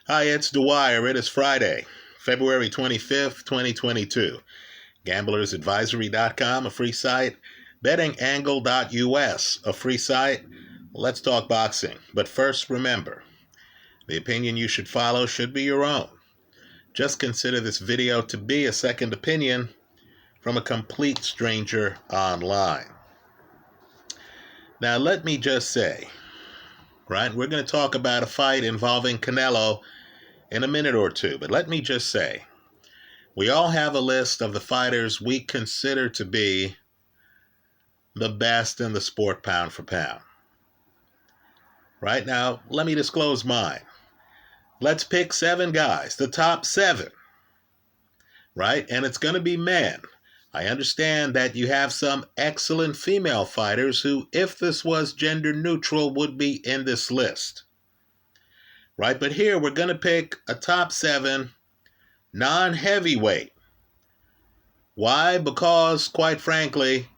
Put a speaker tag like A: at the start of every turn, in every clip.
A: Hi, it's Dwyer. It is Friday, February 25th, 2022. GamblersAdvisory.com, a free site. BettingAngle.us, a free site. Let's talk boxing. But first, remember, the opinion you should follow should be your own. Just consider this video to be a second opinion from a complete stranger online. Now, let me just say, right, we're going to talk about a fight involving Canelo in a minute or two, but let me just say, we all have a list of the fighters we consider to be the best in the sport pound for pound. Right now, let me disclose mine. Let's pick 7 guys, the top 7, right? And it's going to be men. I understand that you have some excellent female fighters who, if this was gender neutral, would be in this list, right? But here we're going to pick a top 7 non-heavyweight. Why? Because, quite frankly,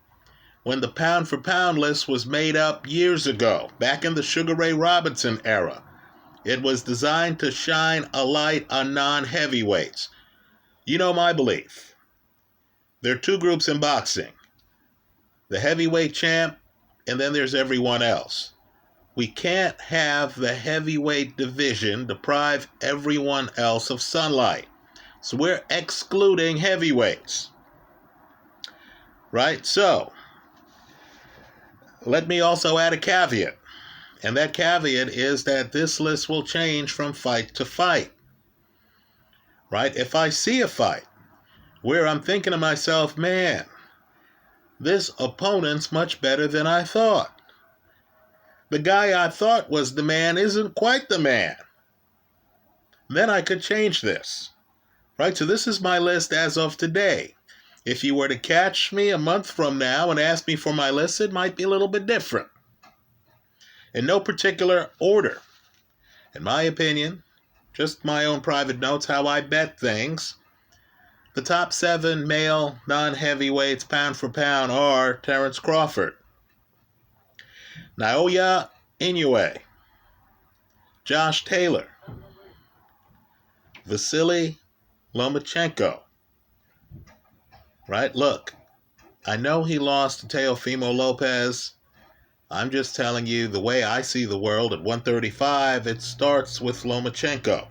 A: when the pound for pound list was made up years ago, back in the Sugar Ray Robinson era, it was designed to shine a light on non-heavyweights. You know my belief. There are 2 groups in boxing. The heavyweight champ, and then there's everyone else. We can't have the heavyweight division deprive everyone else of sunlight. So we're excluding heavyweights. Right? So, let me also add a caveat. And that caveat is that this list will change from fight to fight. Right? If I see a fight where I'm thinking to myself, man, this opponent's much better than I thought. The guy I thought was the man isn't quite the man. Then I could change this. Right? So this is my list as of today. If you were to catch me a month from now and ask me for my list, it might be a little bit different. In no particular order. In my opinion, just my own private notes, how I bet things, the top 7 male non-heavyweights pound for pound are Terence Crawford, Naoya Inoue, Josh Taylor, Vasily Lomachenko. Right? Look, I know he lost to Teofimo Lopez. I'm just telling you the way I see the world at 135, it starts with Lomachenko.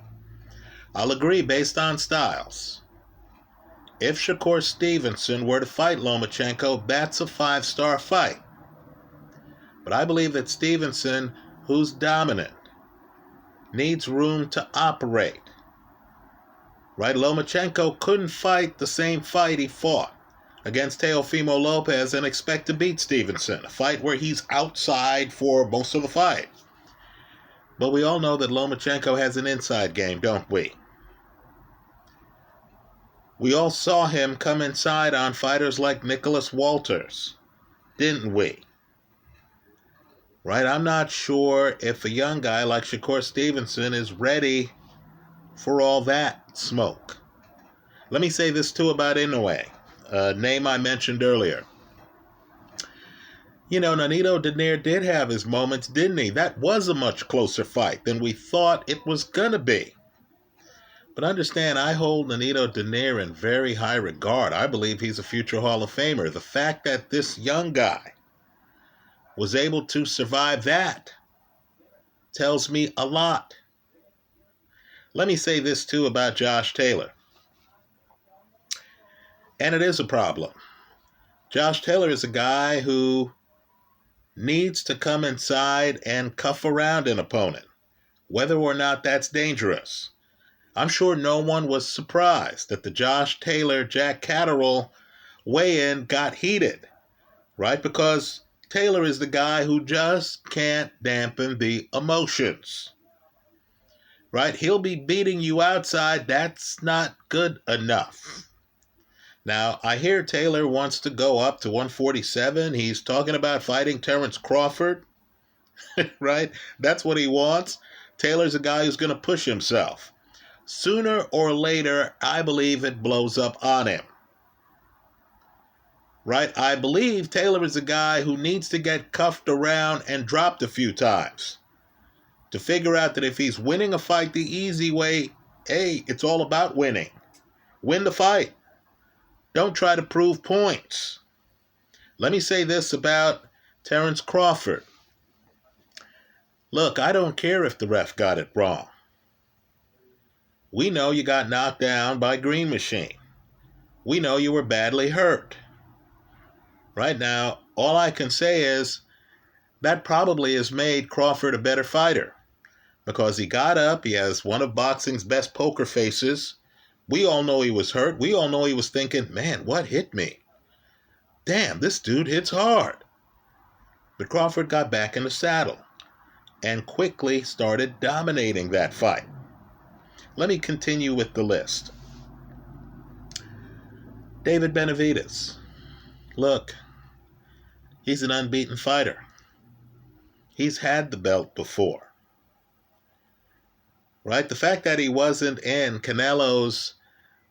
A: I'll agree based on styles. If Shakur Stevenson were to fight Lomachenko, that's a 5-star fight. But I believe that Stevenson, who's dominant, needs room to operate. Right? Lomachenko couldn't fight the same fight he fought against Teofimo Lopez and expect to beat Stevenson, a fight where he's outside for most of the fight. But we all know that Lomachenko has an inside game, don't we? We all saw him come inside on fighters like Nicholas Walters, didn't we? Right? I'm not sure if a young guy like Shakur Stevenson is ready for all that smoke. Let me say this too about Inoue, a name I mentioned earlier. You know, Nonito Donaire did have his moments, didn't he? That was a much closer fight than we thought it was going to be. But understand, I hold Nonito Donaire in very high regard. I believe he's a future Hall of Famer. The fact that this young guy was able to survive that tells me a lot. Let me say this too about Josh Taylor. And it is a problem. Josh Taylor is a guy who needs to come inside and cuff around an opponent, whether or not that's dangerous. I'm sure no one was surprised that the Josh Taylor-Jack Catterall weigh-in got heated, right? Because Taylor is the guy who just can't dampen the emotions, right? He'll be beating you outside. That's not good enough. Now, I hear Taylor wants to go up to 147. He's talking about fighting Terence Crawford, right? That's what he wants. Taylor's a guy who's going to push himself. Sooner or later, I believe it blows up on him. Right? I believe Taylor is a guy who needs to get cuffed around and dropped a few times to figure out that if he's winning a fight the easy way, hey, it's all about winning. Win the fight. Don't try to prove points. Let me say this about Terence Crawford. Look, I don't care if the ref got it wrong. We know you got knocked down by Green Machine. We know you were badly hurt. Right now, all I can say is that probably has made Crawford a better fighter because he got up. He has one of boxing's best poker faces. We all know he was hurt. We all know he was thinking, man, what hit me? Damn, this dude hits hard. But Crawford got back in the saddle and quickly started dominating that fight. Let me continue with the list. David Benavidez. Look, he's an unbeaten fighter. He's had the belt before. Right? The fact that he wasn't in Canelo's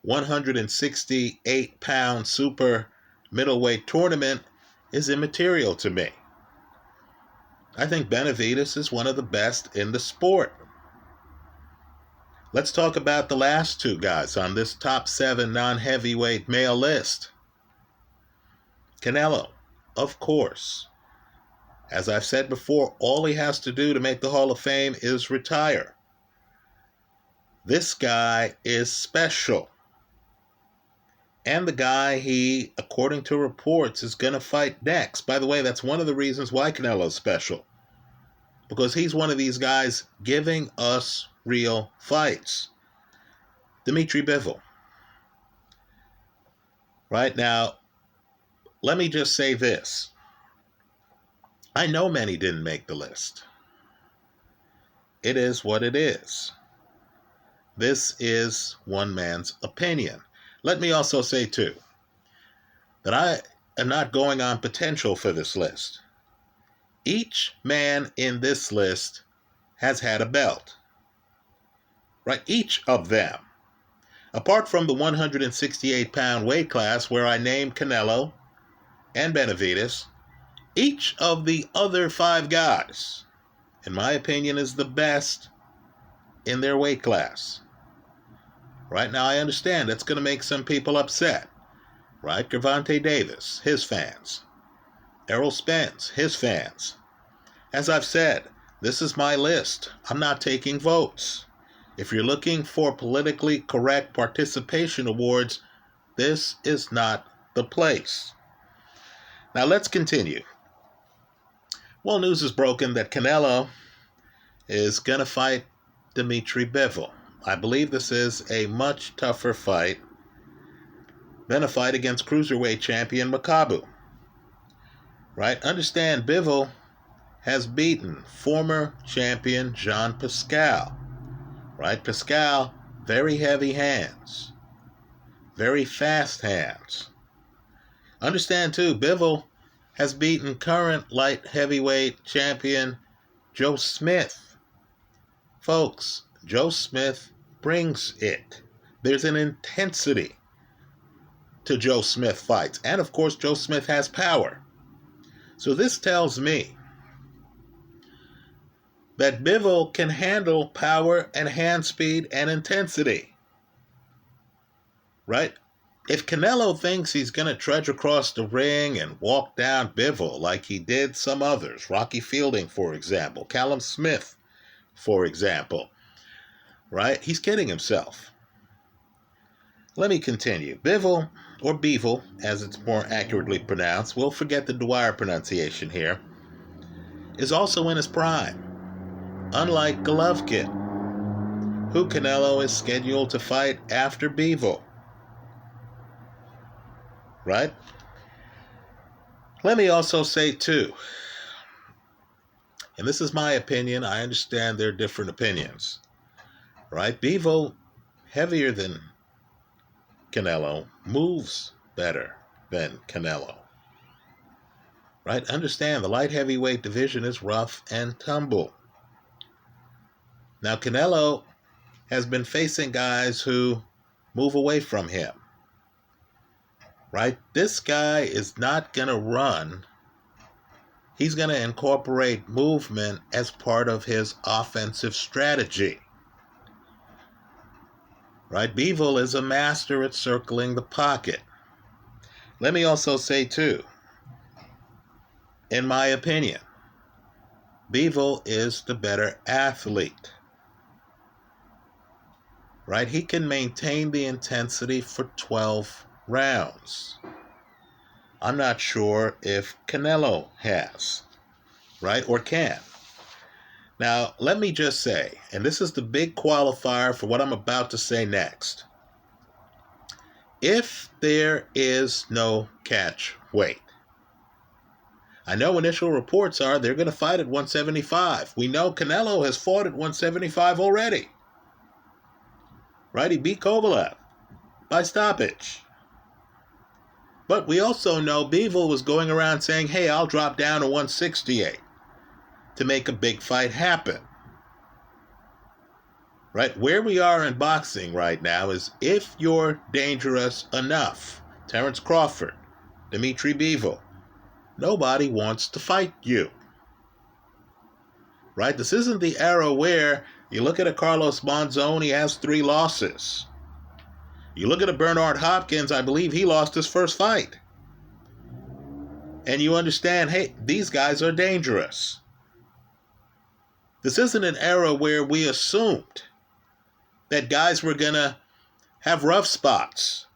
A: 168-pound super middleweight tournament is immaterial to me. I think Benavidez is one of the best in the sport. Let's talk about the last two guys on this top 7 non-heavyweight male list. Canelo, of course. As I've said before, all he has to do to make the Hall of Fame is retire. This guy is special. And the guy he, according to reports, is going to fight next. By the way, that's one of the reasons why Canelo's special. Because he's one of these guys giving us real fights. Dimitri Bivol. Right now, let me just say this. I know many didn't make the list. It is what it is. This is one man's opinion. Let me also say, too, that I am not going on potential for this list. Each man in this list has had a belt. Right? Each of them. Apart from the 168-pound weight class where I named Canelo and Benavidez, each of the other 5 guys, in my opinion, is the best in their weight class. Right now, I understand that's going to make some people upset. Right? Gervonta Davis, his fans. Errol Spence, his fans. As I've said, this is my list. I'm not taking votes. If you're looking for politically correct participation awards, this is not the place. Now let's continue. Well, news is broken that Canelo is going to fight Dimitri Bivol. I believe this is a much tougher fight than a fight against cruiserweight champion Makabu. Right? Understand, Bivol has beaten former champion Jean Pascal. Right? Pascal, very heavy hands. Very fast hands. Understand, too, Bivol has beaten current light heavyweight champion Joe Smith. Folks, Joe Smith brings it. There's an intensity to Joe Smith fights. And, of course, Joe Smith has power. So this tells me that Bivol can handle power and hand speed and intensity. Right? If Canelo thinks he's going to trudge across the ring and walk down Bivol like he did some others, Rocky Fielding, for example, Callum Smith, for example, right? He's kidding himself. Let me continue. Bivol, or Bivol, as it's more accurately pronounced, we'll forget the Dwyer pronunciation here, is also in his prime. Unlike Golovkin, who Canelo is scheduled to fight after Bivol. Right? Let me also say, too, and this is my opinion, I understand there are different opinions. Right? Bivol, heavier than Canelo, moves better than Canelo. Right? Understand, the light heavyweight division is rough and tumble. Now, Canelo has been facing guys who move away from him. Right? This guy is not going to run. He's going to incorporate movement as part of his offensive strategy. Right? Bivol is a master at circling the pocket. Let me also say, too, in my opinion, Bivol is the better athlete. Right? He can maintain the intensity for 12 rounds. I'm not sure if Canelo has, right, or can. Now, let me just say, and this is the big qualifier for what I'm about to say next. If there is no catch weight, I know initial reports are they're going to fight at 175. We know Canelo has fought at 175 already. Right? He beat Kovalev by stoppage. But we also know Bivol was going around saying, hey, I'll drop down to 168 to make a big fight happen. Right? Where we are in boxing right now is if you're dangerous enough, Terence Crawford, Dimitri Bivol, nobody wants to fight you. Right? This isn't the era where you look at a Carlos Monzon, he has 3 losses. You look at a Bernard Hopkins, I believe he lost his first fight. And you understand, hey, these guys are dangerous. This isn't an era where we assumed that guys were going to have rough spots.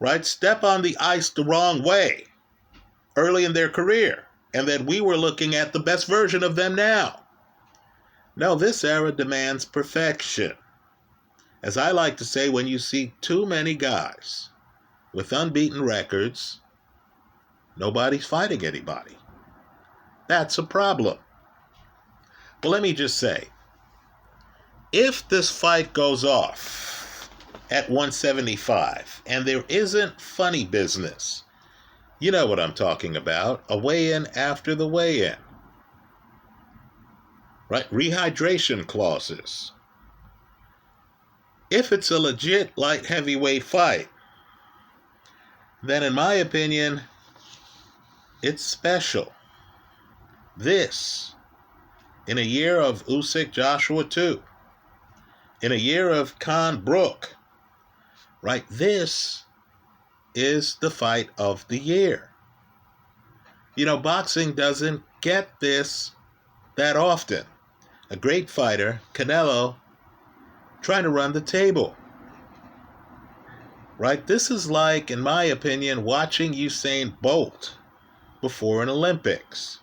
A: Right? Step on the ice the wrong way early in their career. And that we were looking at the best version of them now. No, this era demands perfection. As I like to say, when you see too many guys with unbeaten records, nobody's fighting anybody. That's a problem. But let me just say, if this fight goes off at 175 and there isn't funny business, you know what I'm talking about, a weigh-in after the weigh-in. Right? Rehydration clauses. If it's a legit light heavyweight fight, then in my opinion, it's special. This, in a year of Usyk Joshua 2, in a year of Khan Brook, right? This is the fight of the year. You know, boxing doesn't get this that often. A great fighter, Canelo, trying to run the table. Right? This is like, in my opinion, watching Usain Bolt before an Olympics,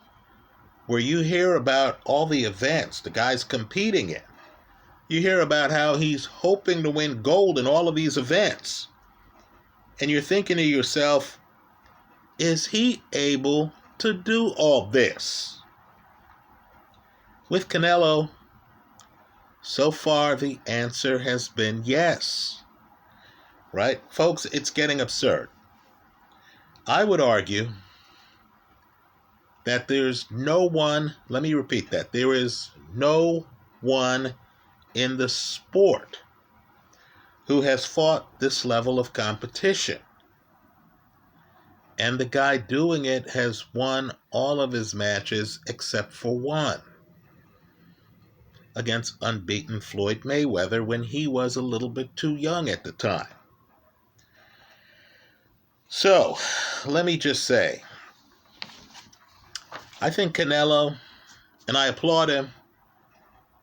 A: where you hear about all the events the guy's competing in. You hear about how he's hoping to win gold in all of these events. And you're thinking to yourself, is he able to do all this? With Canelo, so far the answer has been yes. Right? Folks, it's getting absurd. I would argue that there's no one, let me repeat that, there is no one in the sport who has fought this level of competition. And the guy doing it has won all of his matches except for one, against unbeaten Floyd Mayweather when he was a little bit too young at the time. So, let me just say, I think Canelo, and I applaud him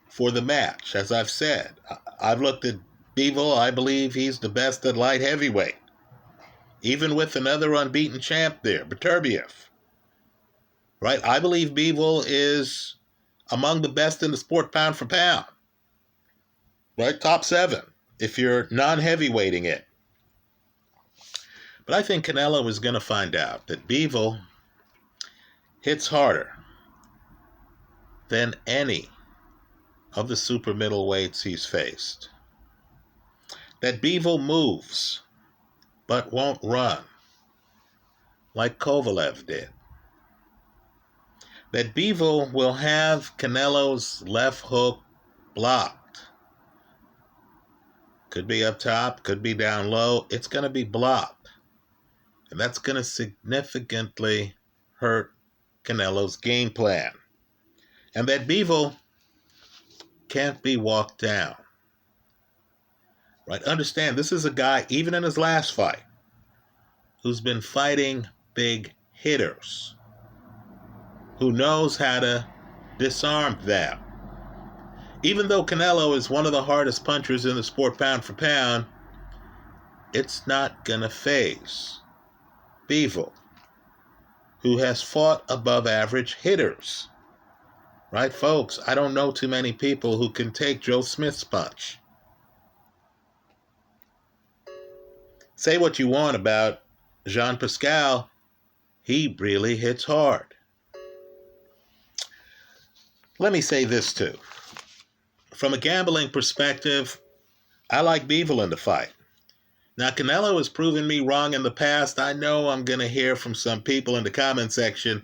A: for the match. As I've said, I've looked at Bivol. I believe he's the best at light heavyweight, even with another unbeaten champ there, Beterbiev. Right? I believe Bivol is among the best in the sport pound for pound. Right? Top 7, if you're non-heavyweighting it. But I think Canelo is going to find out that Bivol hits harder than any of the super middleweights he's faced. That Bivol moves, but won't run, like Kovalev did. That Bivol will have Canelo's left hook blocked. Could be up top, could be down low. It's going to be blocked. And that's going to significantly hurt Canelo's game plan. And that Bivol can't be walked down. Right? Understand, this is a guy, even in his last fight, who's been fighting big hitters, who knows how to disarm them. Even though Canelo is one of the hardest punchers in the sport pound for pound, it's not going to faze Bivol, who has fought above average hitters. Right, folks? I don't know too many people who can take Joe Smith's punch. Say what you want about Jean Pascal, he really hits hard. Let me say this too. From a gambling perspective, I like Bivol in the fight. Now, Canelo has proven me wrong in the past. I know I'm going to hear from some people in the comment section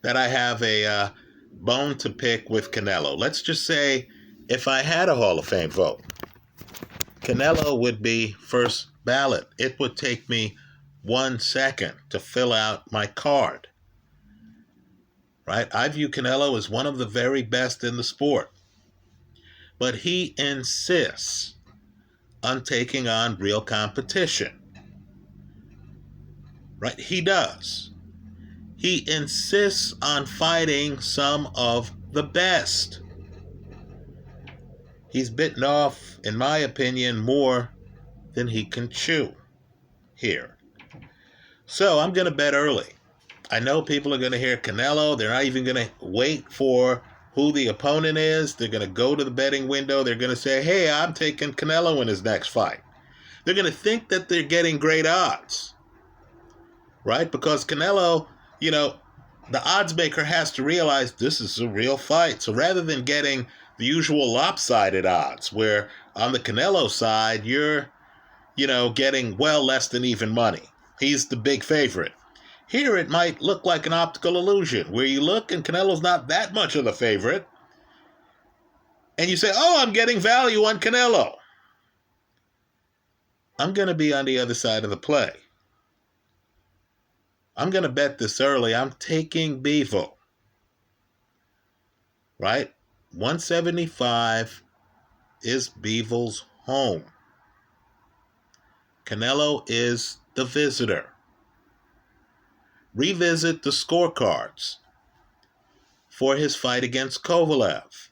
A: that I have a bone to pick with Canelo. Let's just say if I had a Hall of Fame vote, Canelo would be first ballot. It would take me 1 second to fill out my card. Right? I view Canelo as one of the very best in the sport. But he insists on taking on real competition. Right? He does. He insists on fighting some of the best. He's bitten off, in my opinion, more than he can chew here. So I'm going to bet early. I know people are going to hear Canelo. They're not even going to wait for who the opponent is. They're going to go to the betting window. They're going to say, hey, I'm taking Canelo in his next fight. They're going to think that they're getting great odds. Right? Because Canelo, the odds maker has to realize this is a real fight. So rather than getting the usual lopsided odds, where on the Canelo side, you're, getting well less than even money. He's the big favorite. Here it might look like an optical illusion, where you look and Canelo's not that much of the favorite, and you say, oh, I'm getting value on Canelo. I'm going to be on the other side of the play. I'm going to bet this early. I'm taking Bivol. Right? 175 is Bivol's home. Canelo is the visitor. Revisit the scorecards for his fight against Kovalev.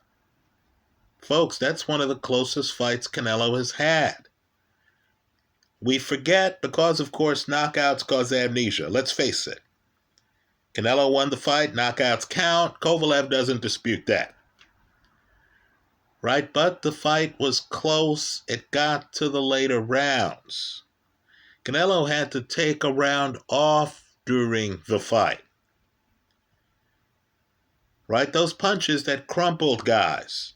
A: Folks, that's one of the closest fights Canelo has had. We forget because, of course, knockouts cause amnesia. Let's face it. Canelo won the fight. Knockouts count. Kovalev doesn't dispute that. Right? But the fight was close. It got to the later rounds. Canelo had to take a round off during the fight. Right? Those punches that crumpled guys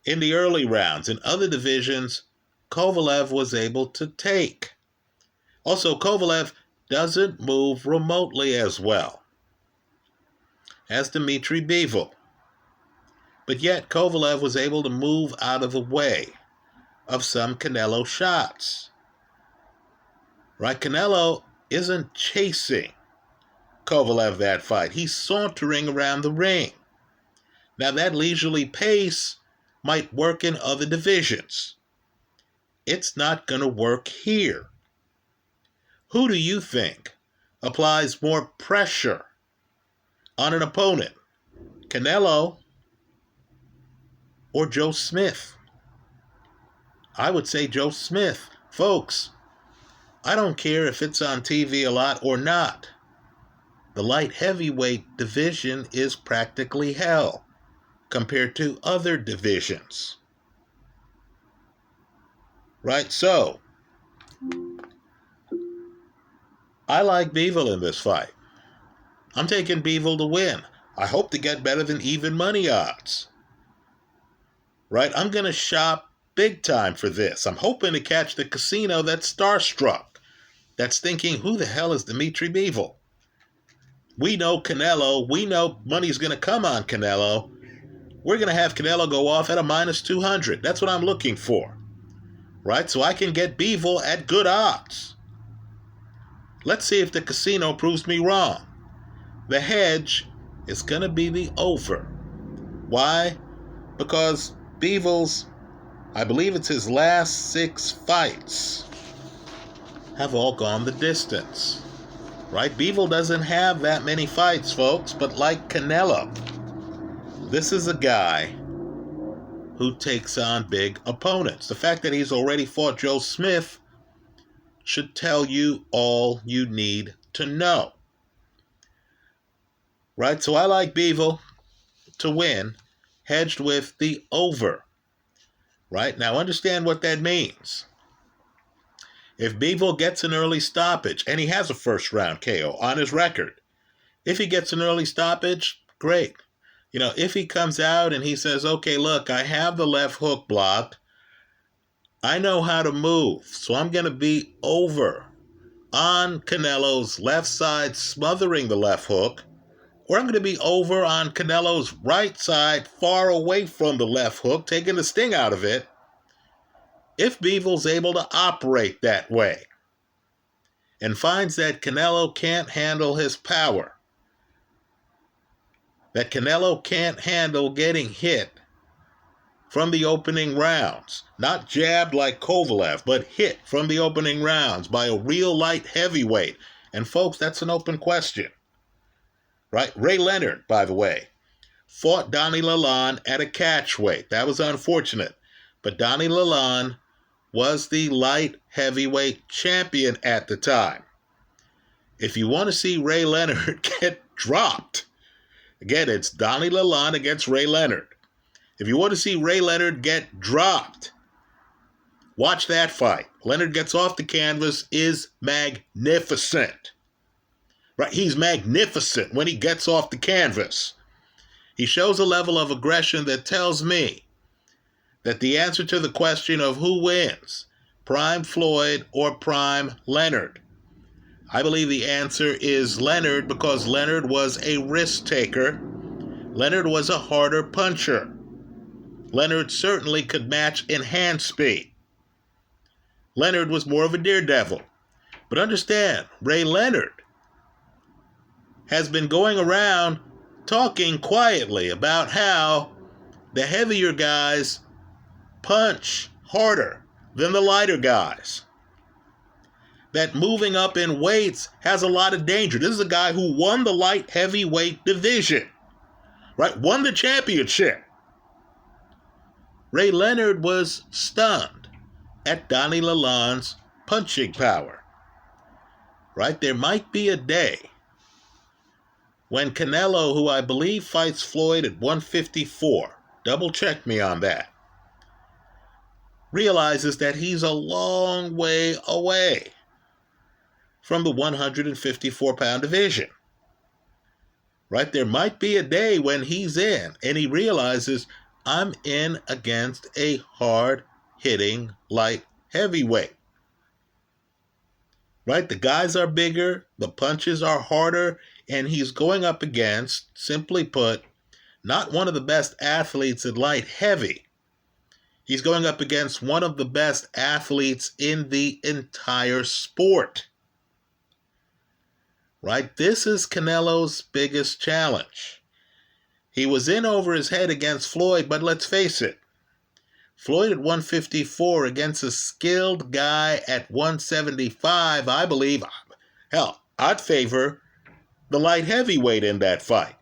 A: in the early rounds in other divisions, Kovalev was able to take. Also, Kovalev doesn't move remotely as well as Dmitry Bivol. But yet, Kovalev was able to move out of the way of some Canelo shots. Right? Canelo isn't chasing Kovalev that fight. He's sauntering around the ring. Now, that leisurely pace might work in other divisions. It's not going to work here. Who do you think applies more pressure on an opponent? Canelo or Joe Smith? I would say Joe Smith. Folks, I don't care if it's on TV a lot or not. The light heavyweight division is practically hell compared to other divisions. Right? So, I like Bivol in this fight. I'm taking Bivol to win. I hope to get better than even money odds. Right? I'm going to shop big time for this. I'm hoping to catch the casino that's starstruck, that's thinking, who the hell is Dmitry Bivol? We know Canelo. We know money's going to come on Canelo. We're going to have Canelo go off at a minus 200. That's what I'm looking for. Right? So I can get Bivol at good odds. Let's see if the casino proves me wrong. The hedge is going to be the over. Why? Because Bivol's, I believe it's his last 6 fights, have all gone the distance. Right? Bivol doesn't have that many fights, folks, but like Canelo, this is a guy who takes on big opponents. The fact that he's already fought Joe Smith should tell you all you need to know. Right? So I like Bivol to win, hedged with the over. Right? Now understand what that means. If Bivol gets an early stoppage, and he has a first round KO on his record, if he gets an early stoppage, great. If he comes out and he says, okay, look, I have the left hook blocked. I know how to move, so I'm going to be over on Canelo's left side, smothering the left hook, or I'm going to be over on Canelo's right side, far away from the left hook, taking the sting out of it. If Bivol's able to operate that way and finds that Canelo can't handle his power, that Canelo can't handle getting hit from the opening rounds, not jabbed like Kovalev, but hit from the opening rounds by a real light heavyweight. And folks, that's an open question. Right? Ray Leonard, by the way, fought Donnie Lalonde at a catch weight. That was unfortunate. But Donnie Lalonde was the light heavyweight champion at the time. If you want to see Ray Leonard get dropped, again, it's Donnie Lalonde against Ray Leonard. If you want to see Ray Leonard get dropped, watch that fight. Leonard gets off the canvas, is magnificent. Right? He's magnificent when he gets off the canvas. He shows a level of aggression that tells me that the answer to the question of who wins, Prime Floyd or Prime Leonard, I believe the answer is Leonard, because Leonard was a risk taker. Leonard was a harder puncher. Leonard certainly could match in hand speed. Leonard was more of a daredevil. But understand, Ray Leonard has been going around talking quietly about how the heavier guys punch harder than the lighter guys. That moving up in weights has a lot of danger. This is a guy who won the light heavyweight division, right? Won the championship. Ray Leonard was stunned at Donnie Lalonde's punching power, right? There might be a day when Canelo, who I believe fights Floyd at 154, double check me on that, realizes that he's a long way away from the 154-pound division. Right? There might be a day when he's in and he realizes, I'm in against a hard-hitting light heavyweight. Right? The guys are bigger, the punches are harder, and he's going up against, simply put, not one of the best athletes in light heavy. He's going up against one of the best athletes in the entire sport. Right? This is Canelo's biggest challenge. He was in over his head against Floyd, but let's face it, Floyd at 154 against a skilled guy at 175, I believe, hell, I'd favor the light heavyweight in that fight.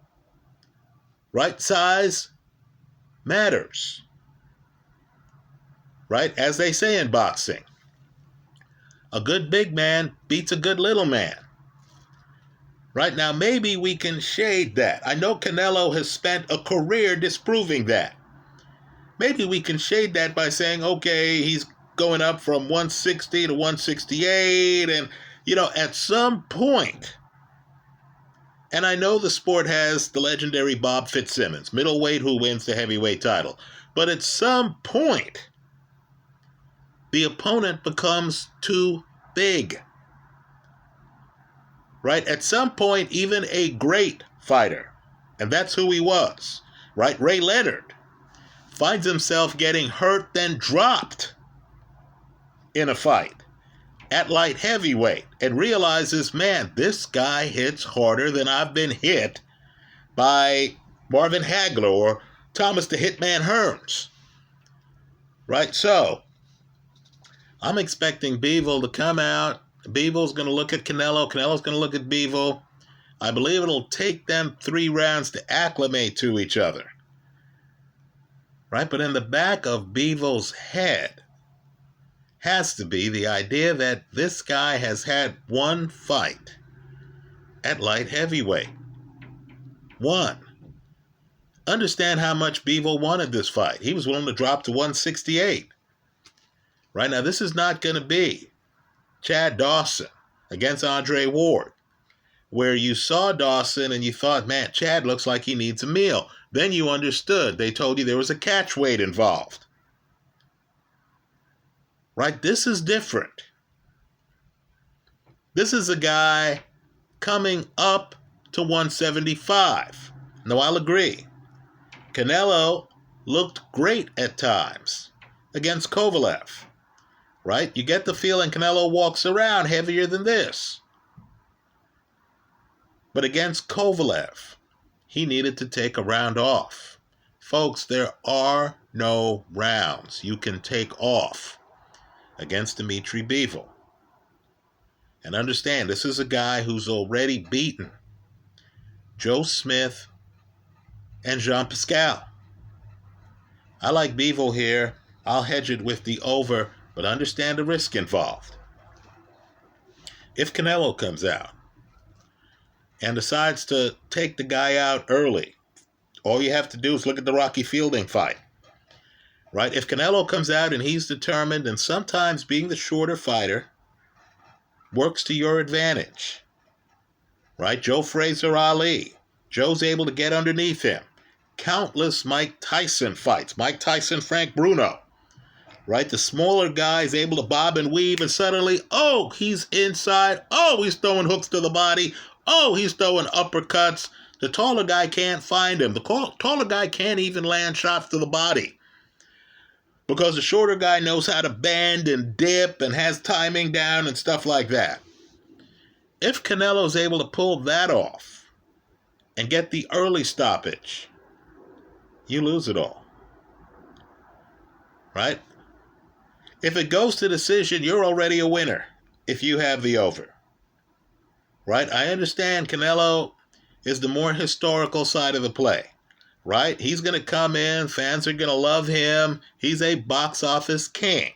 A: Right? Size matters. Right? As they say in boxing, a good big man beats a good little man. Right? Now, maybe we can shade that. I know Canelo has spent a career disproving that. Maybe we can shade that by saying, okay, he's going up from 160 to 168, and, at some point, and I know the sport has the legendary Bob Fitzsimmons, middleweight who wins the heavyweight title, but at some point, the opponent becomes too big. Right? At some point, even a great fighter, and that's who he was, right? Ray Leonard finds himself getting hurt, then dropped in a fight. at light heavyweight and realizes, man, this guy hits harder than I've been hit by Marvin Hagler or Thomas the Hitman Hearns. Right? So, I'm expecting Bivol to come out. Bivol's going to look at Canelo. Canelo's going to look at Bivol. I believe it'll take them 3 rounds to acclimate to each other. Right? But in the back of Bivol's head has to be the idea that this guy has had one fight at light heavyweight. One. Understand how much Bivol wanted this fight. He was willing to drop to 168. Right now, this is not going to be Chad Dawson against Andre Ward, where you saw Dawson and you thought, man, Chad looks like he needs a meal. Then you understood. They told you there was a catch weight involved. Right? This is different. This is a guy coming up to 175. Now, I'll agree. Canelo looked great at times against Kovalev. Right? You get the feeling Canelo walks around heavier than this. But against Kovalev, he needed to take a round off. Folks, there are no rounds you can take off against Dimitri Bivol. And understand, this is a guy who's already beaten Joe Smith and Jean Pascal. I like Bivol here. I'll hedge it with the over, but understand the risk involved. If Canelo comes out and decides to take the guy out early, all you have to do is look at the Rocky Fielding fight. Right? If Canelo comes out and he's determined, and sometimes being the shorter fighter works to your advantage. Right? Joe Frazier Ali. Joe's able to get underneath him. Countless Mike Tyson fights. Mike Tyson, Frank Bruno. Right? The smaller guy is able to bob and weave, and suddenly, oh, he's inside. Oh, he's throwing hooks to the body. Oh, he's throwing uppercuts. The taller guy can't find him. The taller guy can't even land shots to the body, because the shorter guy knows how to bend and dip and has timing down and stuff like that. If Canelo's able to pull that off and get the early stoppage, you lose it all. Right? If it goes to decision, you're already a winner if you have the over. Right? I understand Canelo is the more historical side of the play. Right? He's going to come in. Fans are going to love him. He's a box office king.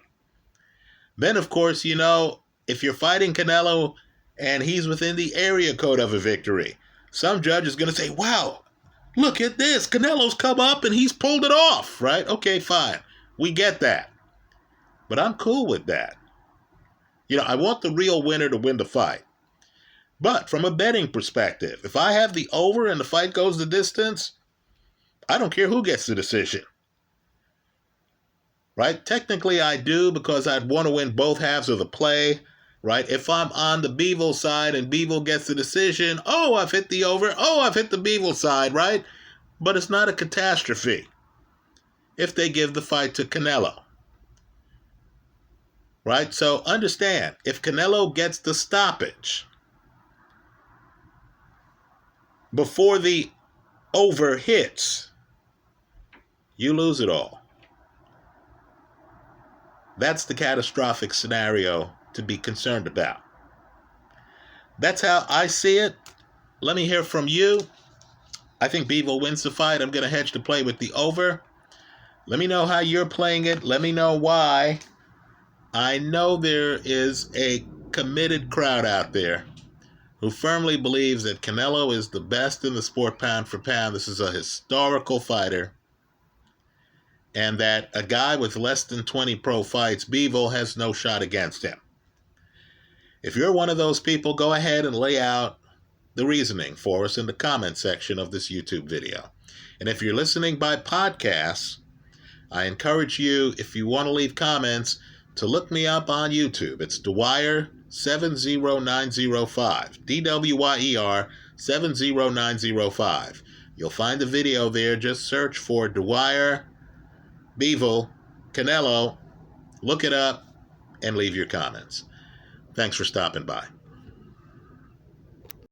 A: Then, of course, you know, if you're fighting Canelo and he's within the area code of a victory, some judge is going to say, wow, look at this. Canelo's come up and he's pulled it off. Right? Okay, fine. We get that. But I'm cool with that. You know, I want the real winner to win the fight. But from a betting perspective, if I have the over and the fight goes the distance, I don't care who gets the decision. Right? Technically, I do, because I'd want to win both halves of the play. Right? If I'm on the Bivol side and Bivol gets the decision, oh, I've hit the over. Oh, I've hit the Bivol side, right? But it's not a catastrophe if they give the fight to Canelo. Right? So understand, if Canelo gets the stoppage before the over hits, you lose it all. That's the catastrophic scenario to be concerned about. That's how I see it. Let me hear from you. I think Bivol wins the fight. I'm going to hedge to play with the over. Let me know how you're playing it. Let me know why. I know there is a committed crowd out there who firmly believes that Canelo is the best in the sport pound for pound. This is a historical fighter. And that a guy with less than 20 pro fights, Bivol, has no shot against him. If you're one of those people, go ahead and lay out the reasoning for us in the comment section of this YouTube video. And if you're listening by podcast, I encourage you, if you want to leave comments, to look me up on YouTube. It's Dwyer 70905. DWYER 70905. You'll find the video there. Just search for Dwyer, Bivol, Canelo. Look it up and leave your comments. Thanks for stopping by.